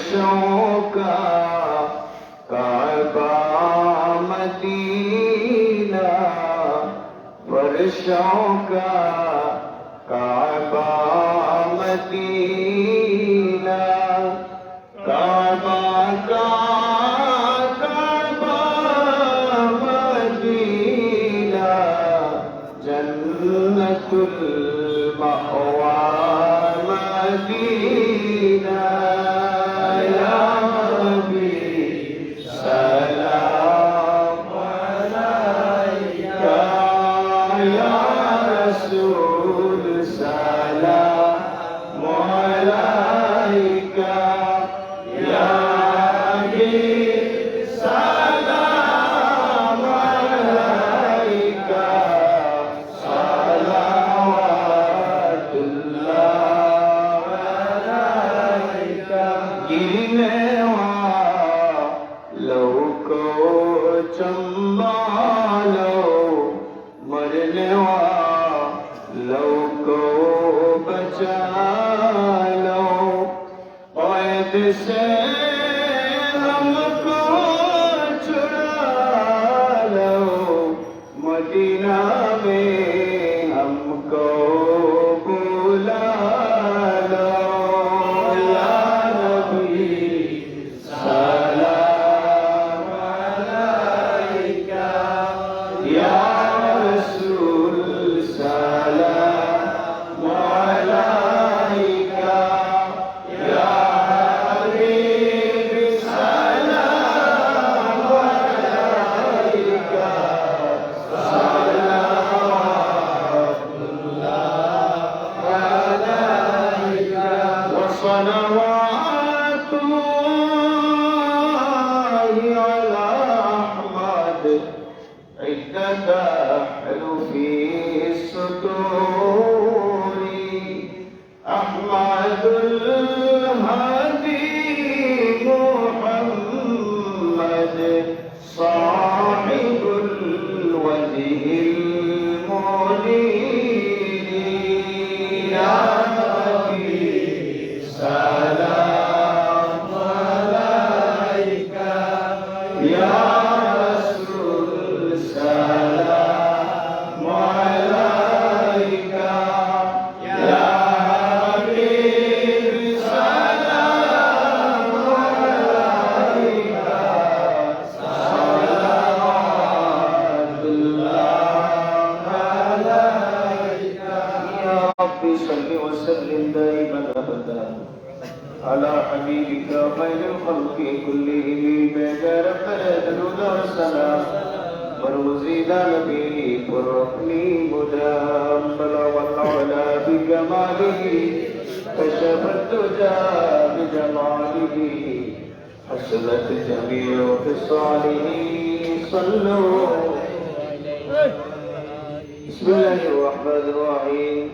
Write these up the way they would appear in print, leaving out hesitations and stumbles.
फर्शों का काबा मदीना, फर्शों का काबा मदीना, काबा का काबा मदीना, जन्नतुल मअवा मदीना। या नबी सलाम अलैका, या रसूल सलाम अलैका, या हबीब सलाम अलैका, सलावतुल्लाह अलैका। गिरने वालों को संभालो, मरने वालों को बचा लो, कैद से हमको छुड़ा लो, मदीना में हमको बुला लो। या नबी सलाम अलैका, या रसूल सलाम अलैका, या हबीब सलाम अलैका, सलावतुल्लाह अलैका। वसलवातुल्लाहि अला अहमद इद्दत हरुफि सुतूरी, अहमदुल हदी मुहम्मद साहिबुल वजहिल मुनीर। या नबी सलाम अलैका, या रसूल सलाम अलैका, या हबीब सलाम अलैका, सलावतुल्लाह अलैका। या रब्बी सल्लि व सल्लिम दाइमन अबदा अला हबीबिका खैरिल खल्क़ि कुल्लिहिम बेगर फरदुल सलाम वरमुज़ीदा नबी फुरक़नी मुदाम बलगल अला बिकमालिही कशफत तुजा बिजमालिही हसनत जमीउ ख़िसालिही सल्लू। बिस्मिल्लाहिर रहमानिर रहीम।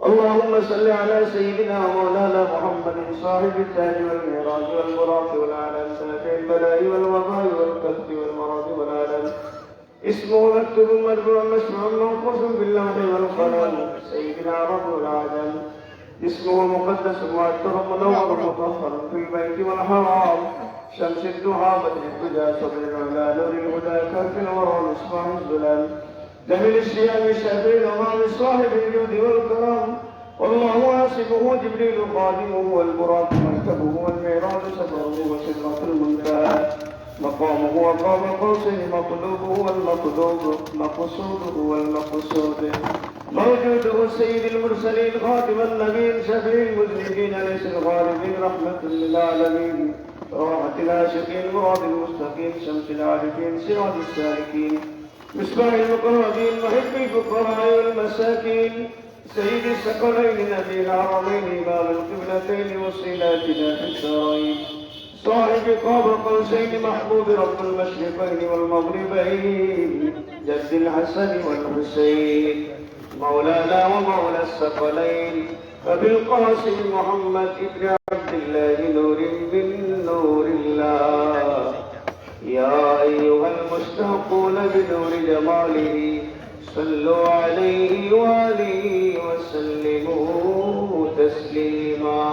اللهم صل على سيدنا مولانا محمد صاحب التاج والمعراج والبراق والعلم سنة البلاء والوباء والكسب والمرض والعلم، اسمه مكتوب مرفوع مشروع منقوص باللوح والقلم، سيدنا رب العالم. اسمه مقدس معطر منور مطهر في البيت والحرام، شمس الضحى بدر الدجى صدر العلا نور الهدى كرك الورى مصباح الظلام، جميل الشيام الشافعي الامام صاحب الجود والكرم. والله واصفه جبريل خادمه والبراق مركبه والمعراج سفره وسدرة المنتهى، مقامه وقاب قوسين مطلوبه والمطلوب، مقصوده والمقصود، موجوده سيد المرسلين خاتم النبيين شفيع المذنبين ليس الغالبين رحمة للعالمين، راحة العاشقين مراد المستقيم، شمس العارفين سراج السالكين، مصباح المقربين محب الفقراء والمساكين، سيد الثقلين نبي العربين إمام القبلتين وصلاتنا في الدارين، صاحب قاب قوسين محبوب رب المشرقين والمغربين، جد الحسن والحسين مولانا ومولى الثقلين، فبالقاسم محمد ابن عبد الله نور من نور الله. يا أيها المشتاقون بنور جماله صلوا عليه وآله وسلموا تسليما.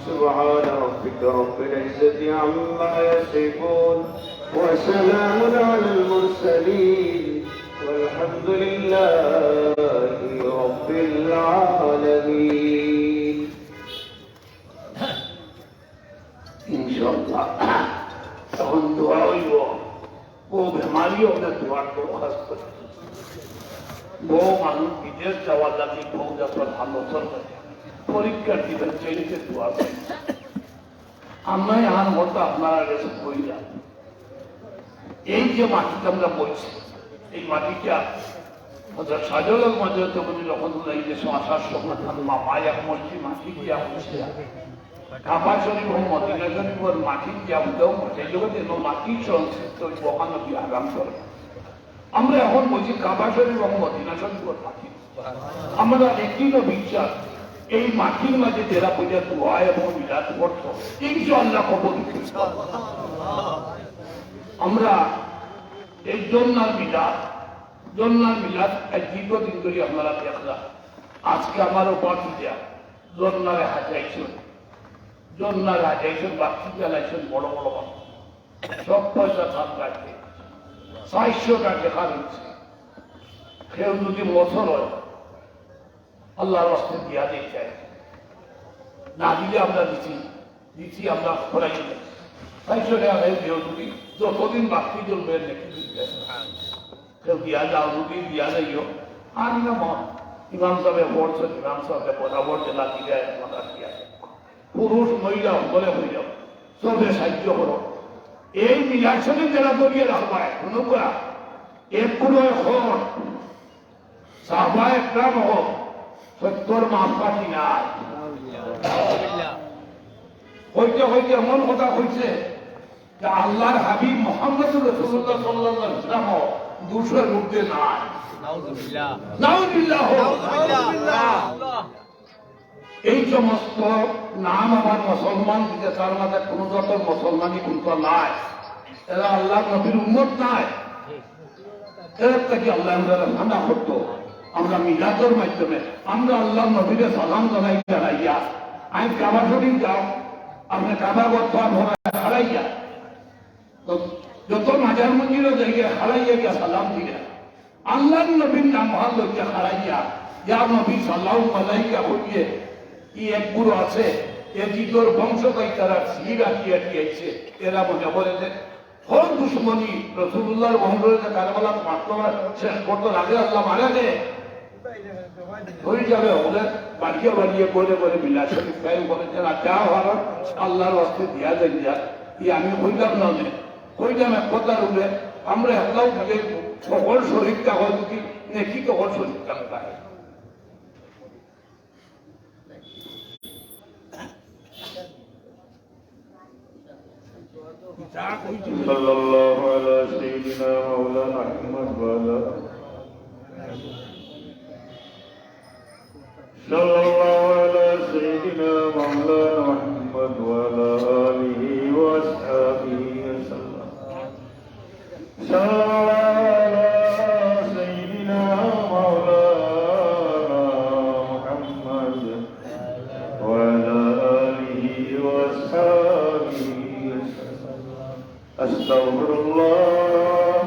سبحان ربك رب العزة عما يصفون وسلام على المرسلين والحمد لله رب العالمين إن شاء الله তখন দোয়া হইব ও বেমারিও না দোয়ার দরখাস্ত করে বহু মানুষ বিদেশ যাওয়ার লাগে বহু যখন আলোচন করে পরীক্ষার দিবেন চেঞ্জে দোয়া করে আমরা আর মতো আপনারা কাছে কইলাম এই যে মাটিটা আমরা বলছি এই মাটিটা সাজলের মাঝে তখন যখন এই দেশে আসার সময় মায়া মসজিদ মাটি দিয়া হচ্ছে কাবা শরীফ ও মদিনা শরীফ ওর মাটি দিয়া উঠেও সেই জগতে মাটি সংশ্লিষ্ট বহানো দিয়ে আগাম করে আমরা এখন বলছি কাবা শরীফ এবং মদিনা শরীফ ওর মাটি আমরা একদিনও বিশ্বাস এই মাটির মাঝে যারা পূজা দোয়া এবং মিলাদ করতো ইনশাআল্লাহ কবুল আমরা এই জন্নার মিলাদ এক দীর্ঘদিন ধরে আপনারা দেখলাম আজকে আমার উপর দিয়া জন্নারে হাজাইছেন বাকি জ্বালাইছেন বড় বড় মানুষ সব পয়সা থাক রাখবে 400 টাকা দেখা দিচ্ছে কেউ যদি বছর হয় আল্লাহর রাস্তায় দিয়া দিয়ে চাই না দিলে আমরা দিচ্ছি আমরা করাই 400 টাকা কেউ যদি যতদিন বাকি চলবে নাকি কেউ দিয়া যাও যদি দিয়া যাইও আর না মন ইমাম সাহেব পড়ছেন ইমাম সাহেব বরাবর জেলা দিয়ে মাথা দিয়া পুরুষ মহিলা বলে হয়ে যাও সবে সাহায্য করো এই মিলাশনে যারা দরিয়ে রাখবায় কোনো করা এক পুরো হোক সাহবা একরাম হোক 70 মাপকাঠি নাই হইতে হইতে এমন কথা হয়েছে যে আল্লাহর হাবিব মোহাম্মদ রাসূলুল্লাহ সাল্লাল্লাহু আলাইহি ওয়াসাল্লাম 200 এর ঊর্ধ্বে নাই নাউযুবিল্লাহ এই সমস্ত নাম আমার মুসলমান দিতে তার মাঝে কোন যত মুসলমানই কিন্তু নাই এরা আল্লাহ নবীর উম্মত নাই এর থেকে আল্লাহ আমরা মানা করতো আমরা মিলাদের মাধ্যমে আমরা আল্লাহ নবীকে সালাম জানাইয়া আমি কাবা শরীফ যাও আপনি কাবা কথা হারাইয়া যত মাজার মন্দিরও জায়গায় হারাইয়া গিয়া সালাম দিয়া আল্লাহ নবীর নাম ভালো লইয়া হারাইয়া ইয়া নবী সাল্লাল্লাহু আলাইহি হইয়ে কি এক গুরু আছে এ জিতোর বংশ তাই তারা সিরা আইছে এরা মনে করে যে হর দুশ্মনী রাসূলুল্লাহর বংশে কারবালা মাতলা শেষ করতে লাগে আল্লাহ মারা দে হয়ে যাবে ওদের বাড়িয়ে করে বিলাস বলে যে যা হওয়ার আল্লাহর রাস্তে দিয়া দেন যা আমি হইলাম না হইলাম এক কথার উঠে আমরা একলাও থাকে সকল শরীরটা হয় যদি নেকি তখন শরীরটা থাকে صلى الله على سيدنا مولانا محمد وعلى صلى الله على سيدنا مولانا محمد وعلى آله وأصحابه وسلم صلى الله على سيدنا مولانا محمد وعلى آله وأصحابه أستغفر الله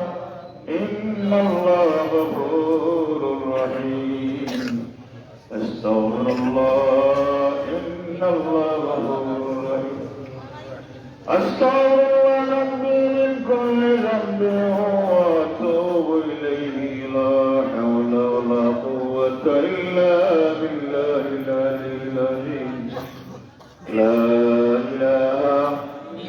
إن الله غفور رحيم أستغفر الله إن الله غفور رحيم أستغفر الله ربي من كل ذنب وأتوب إليه لا حول ولا قوة إلا بالله العلي العظيم لا إله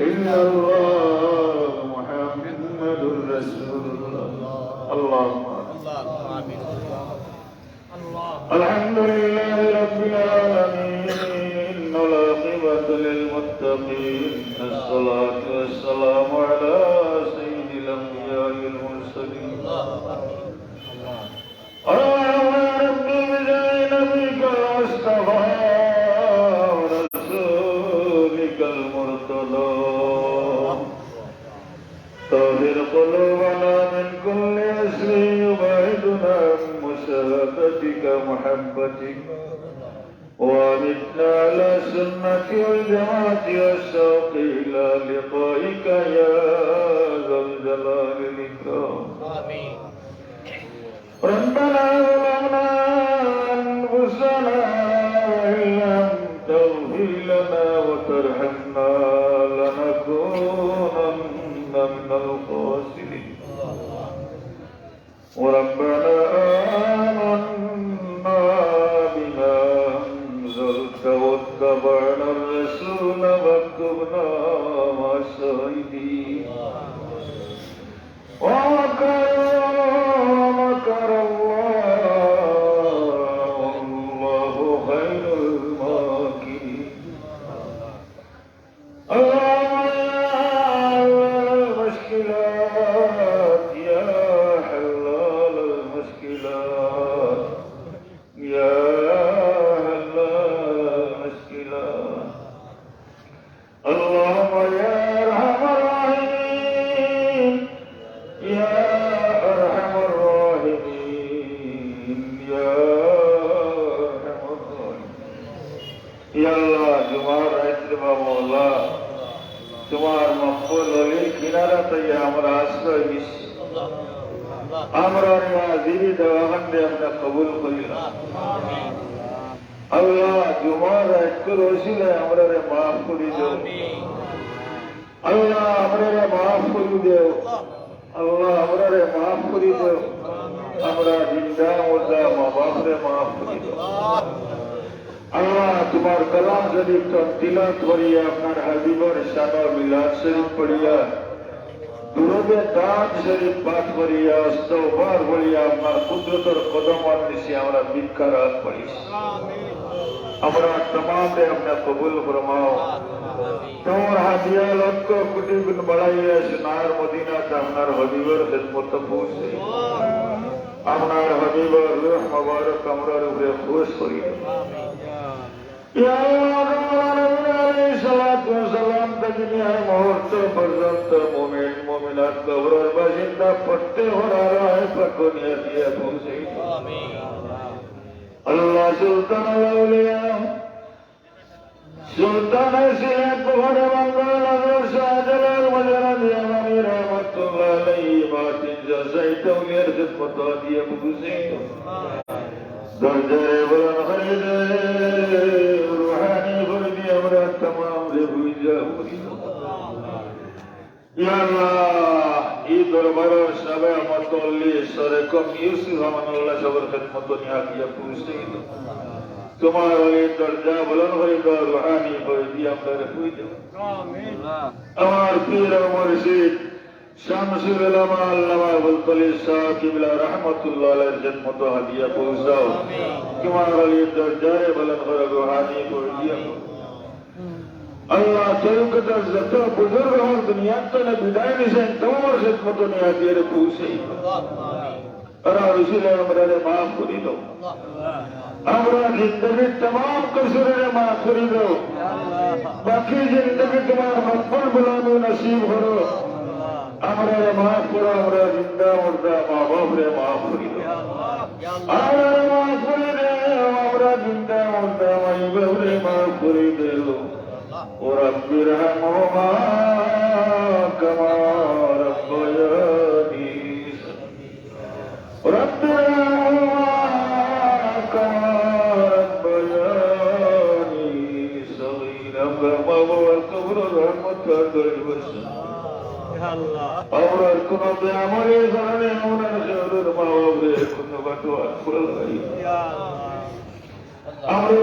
إلا الله محمد رسول الله اللهم آمين الحمد لله رب العالمين والعاقبة للمتقين الصلاة والسلام على سيد الأنبياء المرسلين اللهم يا ربي بجاه نبيك المصطفى ورسولك المرتضى طهر قلوبنا من كل اسم يبعدنا عن مشاهدتك محبتك ومتنا على السنة والجماعة والشوق إلى لقائك يا ذا الجلال والإكرام. آمين. ربنا ظلمنا أنفسنا وإن لم تغفر لنا وترحمنا لنكونن من الخاسرين. وربنا آمنا بما أنزلت واتبعنا الرسول فاكتبنا مع الشاهدين. ومكر الله والله خير الماكرين. اللهم يا المشكلات يا حلال المشكلات يا حلال المشكلات. اللهم يا أرحم الراحمين يا أرحم الراحمين يا أرحم الراحمين. يا الله جمار عزم مولا তোমার মকবুল ওলি কিনারাতে আমরা আশ্রয় দিচ্ছি। আমরা জীবিত দেওয়াখানকে আমরা কবুল করিলাম। আল্লাহ জুমার একটু রসিলে আমরা মাফ করি দেও। আল্লাহ আমরা মাফ করি দেও। আল্লাহ আমরা মাফ করি দেও। আমরা জিন্দা মোজা মা বাপরে মাফ করি দেও। আল্লাহ তোমার কালাম শরীফ তিলাওয়াত করিয়া আপনার হাবিবর শান মিলাদ শরীফ পড়িয়া দুরুদে দাঁত শরীফ পাঠ করিয়া ইস্তিগফার করিয়া আপনার কুদরতের কদমত নিচে আমরা বিকারাত করি। আমরা तमामে আপনি কবুল ফরমাও। তোমার হাদিয়া লক্ষ কোটি গুণ বাড়াইয়া সোনার মদিনাতে আপনার হাবিবর খিদমত পৌঁছে আপনার হাবিবর রূহ মুবারক আমরার উপরে খুশ করিয়া। ইয়া আলাইহিস সালাতু ওয়াস সালাম দুনিয়ার মুহূর্ত পর্যন্ত মুমিন মুমিনাত কবরের বাসিন্দা পড়তে হরায় পাকনিয়া দিয়ে পৌঁছে। আমিন। আল্লাহ সুলতান আউলিয়া সুলতান সিরাত বড় বাংলা নগর শাহজালাল মজরানি আমানি রহমাতুল্লাহ আলাইহি মাতিন জাযাইতুলিয়ার খিদমত দিয়ে পৌঁছে। দরজারে বলন খরিদে রুহানি ফরদি আমরা तमाम রে বুঝা করি। ইয়া আল্লাহ এই দরবার সবে আমতল্লি সরে কম ইউসুফ আমানুল্লাহ সবর খিদমত নিয়া দিয়া পৌঁছে গেল। তোমার ওই দরজা বলন খরিদে রুহানি ফরদি আমরা বুঝা। আমিন। আমার পীর ও মুর্শিদ শামসুল উলামা আল্লামা আবুল কলিল সাহেব কিবলা রাহমাতুল্লাহ আলাইহির খিদমত হাদিয়া পৌঁছাও। তোমার ওই দরজারে বলন খরিদে রুহানি ফরদি अल्लाह चरुकता जत बुजुर्ग और दुनिया तो ने विदाई निसे तमाम खिदमतों ने आदियर पूछे। अरा रसूले हमरा रे माफ करी दो। हमरा जिंदगी तमाम कसूर रे माफ करी दो। बाकी जिंदगी तुम्हारा मकबूल बुलानो नसीब करो। हमरा रे माफ करो। हमरा जिंदा मुर्दा माँ बाप रे माफ करी दो। हमरा रे माफ करी दे। हमरा जिंदा मुर्दा माँ बाप रे माफ करी दे। ورب ارحمهما كما ربياني رب ارحمهما كما ربياني صغيرا فما هو القبر رحمة البشر और कुन बेअमरे जाने उनर जरूर मावरे कुन बटवा फुलई আমরে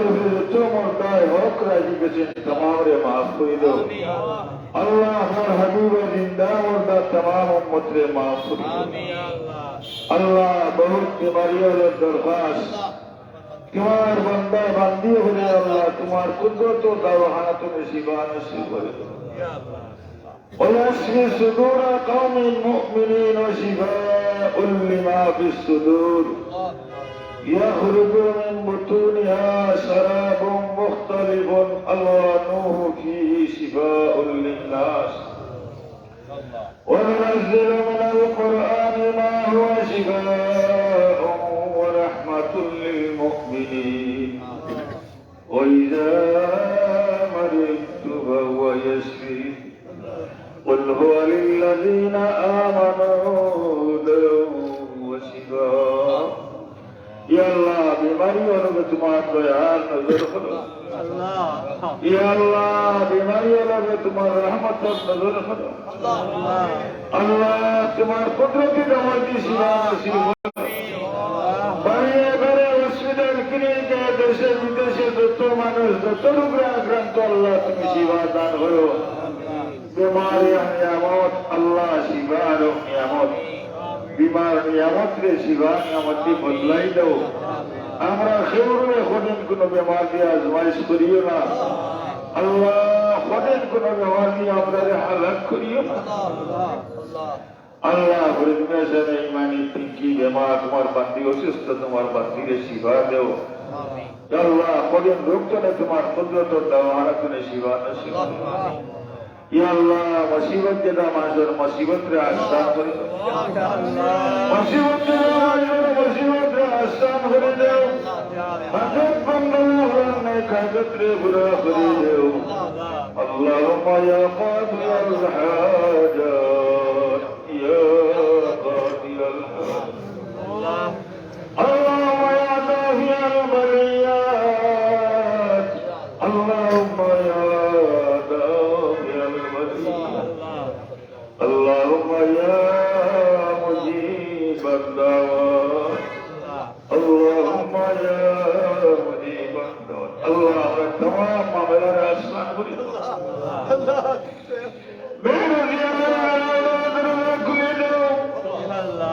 তো মরদায় হক রাজি গেছে तमाम রে maaf করে দাও। আল্লাহ আমার হাবিবে জিন্দা মুর্দা तमाम উম্মত রে maaf করে দাও। আমিন আল্লাহ বহুত বিমারিয়ার দরখাস্ত তোমার বান্দা বান্দি হলে আল্লাহ তোমার কুদরত ও দাওয়াত ও শিফা নসিব করে দাও। ইয়া আল্লাহ ويشفي صدور قوم المؤمنين وشفاء لما في الصدور يخرج من بطونها شراب مختلف ألوانه فيه شفاء للناس وننزل من القرآن ما هو شفاء ورحمة للمؤمنين وإذا مرضت فهو يشفين قل هو للذين آمنوا هدى وشفاء يا الله बीमारियों में तुम्हारा दयाल नजर करो या अल्लाह बीमारियों में तुम्हारा रहमत नजर करो अल्लाह तुम्हारी कुदरती रहमत सिवा नसीब बड़े बड़े हॉस्पिटल क्लिनिक देशे विदेशे যত মানুষ যত রোগে আক্রান্ত আল্লাহ তুমি সেবা দান করো बीमारी नियामत अल्लाह शिवा नियामत बीमार नियामत रे शिवा नियामत बदलाई दो আমরা খেউরে খোদেন কোন বেমার দিয়ে আজমাইশ করিও না আল্লাহ খোদেন কোন বেমার দিয়ে আমরা হালাক করিও না আল্লাহ বলেন মেশানে ইমানি তিনকি বেমার তোমার বান্দি অসুস্থ তোমার বান্দিরে শিবা দেও আমিন আল্লাহ খোদেন রোগজনে তোমার কুদরত দাও হারাতনে শিবা নসিব या अल्लाह मुसीबत जदा माजर मुसीबत रे आसान करे दो या अल्लाह मुसीबत जदा माजर मुसीबत रे आसान करे दो हजरत बंदो ने कागत रे बुरा करे दो अल्लाहुम्मा या कादी अल हाजत या कादी अल अल्लाह अल्लाहुम्मा या दाफी अल बलियात अल्लाहुम्मा या اللهم يا مجيب الدعوات اللهم يا مجيب الدعوات الله تمام معاملة اسمان بولي الله मेरे जियारा कुल दो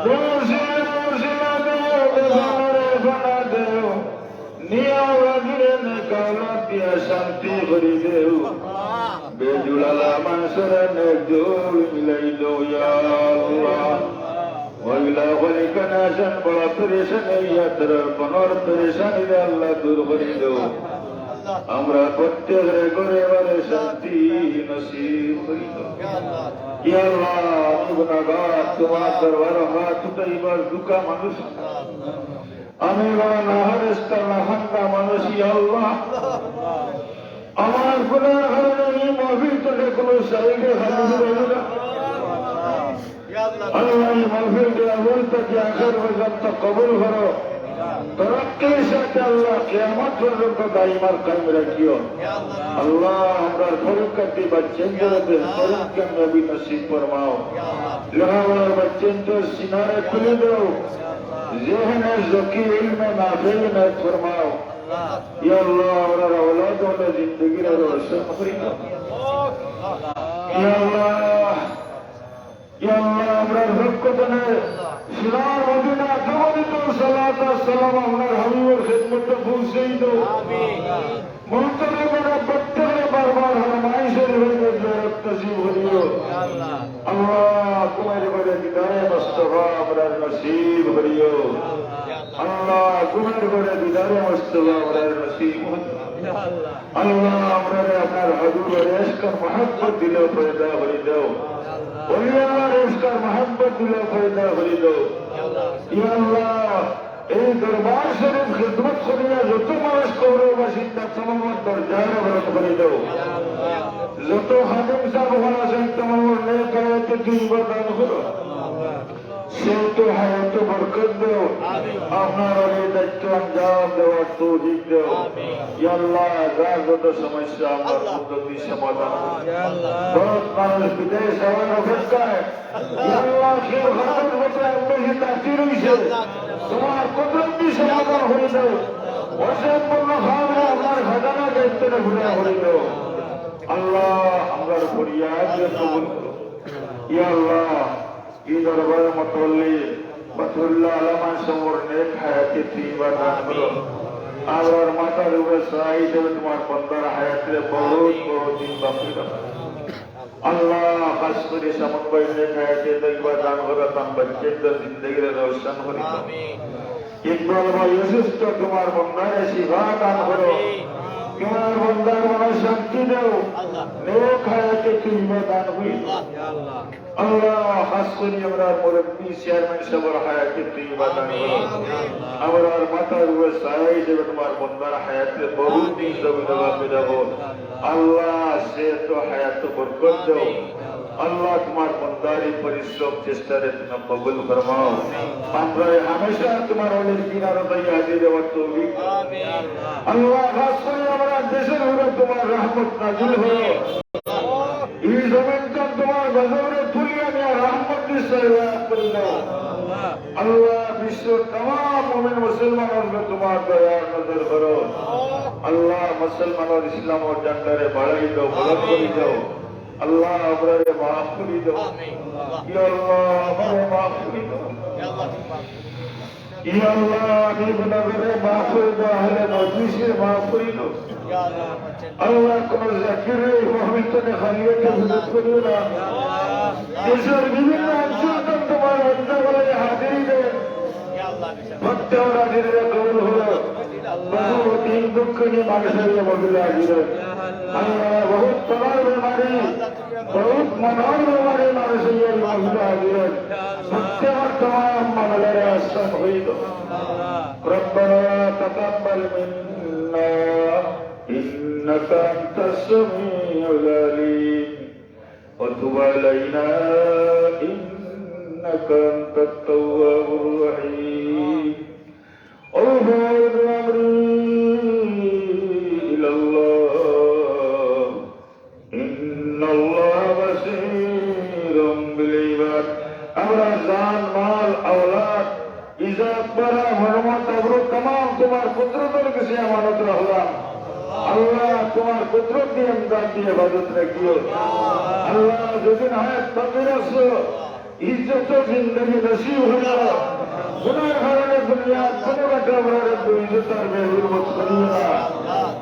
रोज़िला दो बेजारे बना दो निया वजीरे ने काला दिया शांति भरी दो बेजुलाला मंसूर ने जोड़ मिलाई दो या अल्लाह वहीला वही कनाशन बड़ा परेशान या तरह बनोर परेशानी रे अल्लाह दूर करी दो हमरा प्रत्येक रे गोरे वाले शांति नसीब करी दो या अल्लाह गुनाहगार तुम्हारा दरबार हाथ उठाई बार दुका मनुष्य আমি বড় নাহারেস্তা নাহান্দা মানুষ ইয়া আল্লাহ আমার গুনাহ কারণে মাহফিল থেকে কোনো সাইডে হাজির হলো না আল্লাহ এই মাহফিল কে আউল থেকে আখির পর্যন্ত কবুল করো তরক্কির সাথে আল্লাহ কিয়ামত পর্যন্ত দাইমার কায়েম রাখিও আল্লাহ আমরা ফরকতি বাচ্চাদের বেহতরিন কামিয়াবি নসিব ফরমাও লহাওয়ার বাচ্চাদের সিনারে খুলে দাও ذهن ذکی علم نافع نہ فرماؤ یا اللہ اور اولادوں میں زندگی روشن فرما یا اللہ امرار حق نے سرار مدینہ قبول تو صلاۃ السلام امرار حبیب خدمت پہنچے دو منتظر میرا بچے بار بار ہمائی سے رہے زیارت نصیب کریو اللہ تمہارے بڑے دیدار مصطفیٰ امرار نصیب کریو اللہ تمہارے بڑے دیدار مصطفیٰ امرار نصیب اللہ امرار اپنا حضور عشق کا محبت دل پیدا کری دو ولی اللہ عشق کا محبت دل پیدا کری دو یا اللہ এই দরবার শরীফ খিদমত করিয়া যত মানুষ করো বাসিন্দা তোমার দরজায় বরকত করে দাও যত খাদেম সাহেব আছেন তোমার নেক হায়াতে দিন দান করো সেতো হায়াতে বরকত দাও আপনার এই দায়িত্ব আঞ্জাম দেওয়ার তৌফিক দাও ইয়া আল্লাহ যার যত সমস্যা আমার পদ্ধতি সমাধান বহুত মানুষ বিদেশ যাওয়ার অপেক্ষায় ইয়া আল্লাহ কি হঠাৎ হঠাৎ আপনাকে তাসির হইছে তোমার কুদরতি সমাধান হয়ে দাও অসম্পূর্ণ ভাবে আমার ঘটনা দেখতে ঘুরে হয়ে দাও আল্লাহ আমার ফরিয়াদ কবুল করো ইয়া আল্লাহ এই দরবারে মতওয়াল্লি বদরুল্লাহ আলামা সমর নেক হায়াতে তৈবা দান করো আর মাতার উপরে সহায় দেবে তোমার বন্দার হায়াতে বহুত বড় দিন বাকি রাখো আল্লাহ খাস করে সামন ভাই নেক হায়াতে তৈবা দান করো তাম বাচ্চাদের জিন্দেগির রোশন করে দাও ইকবাল ভাই অসুস্থ তোমার বন্দারে শিফা দান করো তোমার বন্দার মনে শান্তি দাও, নেক হায়াতে তুমি দান হইল। আল্লাহ খাস করে আমরা মুরব্বী চেয়ারম্যান সাহেবের হায়াতে তুমি দান হইল। আমরা মাথার উপর সারাই দেবে তোমার বন্দার হায়াতে বহুত দিন জমি দেবো। আল্লাহ সে তো হায়াত বরকত দাও। আল্লাহ তোমার বন্দারি পরিশ্রম চেষ্টারে তুমি কবুল ফরমাও। আমরা হামেশা তোমার অলির কিনারে দাঁড়িয়ে হাজির দেওয়ার তৌফিক। আল্লাহ খাস করে আমরা দেশের উপরে তোমার রহমত নাজিল হলো। এই জমিনটা তোমার গজরে তুলিয়ে নিয়ে রহমত করিল। আল্লাহ বিশ্ব तमाम মুমিন মুসলমানদের তোমার দয়ার নজর করো। আল্লাহ মুসলমানদের ইসলামের ঝান্ডারে বাড়াই দাও, বলদ করে দাও। আল্লাহ আমরারে মাফ করে দাও। ইয়া আল্লাহ আমারে মাফ করে দাও। ইয়া আল্লাহ আমি গুনাহগারে মাফ করে দাও, আহলে মজলিসে মাফ করে দাও। আল্লাহ কোন জাকিরে মুহমিতনে খালিয়াতে হুজুর করিও না। দেশের বিভিন্ন অঞ্চল তোমার বন্দাগুলোকে হাজিরি দেন। প্রত্যেক হাজিরে কবুল হলো। বহু দিন দুঃখ নিয়ে মানুষের মহিলা হাজির। আল্লাহ বহুত তোমার বেমারি, বহুত মনোর বেমারি মানুষের মহিলা হাজির। প্রত্যেক তোমার মামলার আশ্রম হইল। রব্বানা তাকাব্বাল মিন্না ইন্নাকা আনতাস সামিউল আলিম ওয়া তুব আলাইনা ইন্নাকা আনতাত তাওয়াবুর রহিম। أوفوا أمري إلى الله إن الله بصير بالعباد। আমরা জান মাল औलाद इज्जत बड़ा हरमत अबरू तमाम तुम्हार कुदरतों के से अमानत रहलाम। अल्लाह तुम्हार कुदरत की इमदाद की इबादत रखियो। अल्लाह जो दिन है तबरस इज्जत जिंदगी नसीब हो जाए। गुनाह करने दुनिया कोनो का डबरा तो इज्जत में हुर्मत करिया।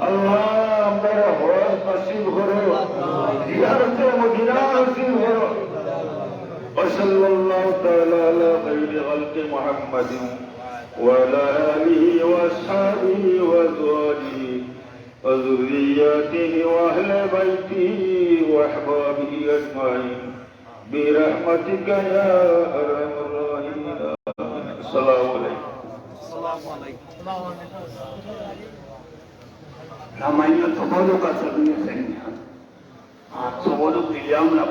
अल्लाह मेरा हौस नसीब करो, जियारत मदीना नसीब करो। वसल्लल्लाहु तआला अला खैरि खल्क़ि मुहम्मदिन व अला आलिहि व अस्हाबिहि व अज़वाजिहि व ज़ुर्रिय्यतिहि व अहलि बैतिहि व अहबाबिहि ajwain برحمتك يا أرحم الراحمين। السلام عليكم। namanya Sobodo ka sabihin sa inyo. Sobodo William na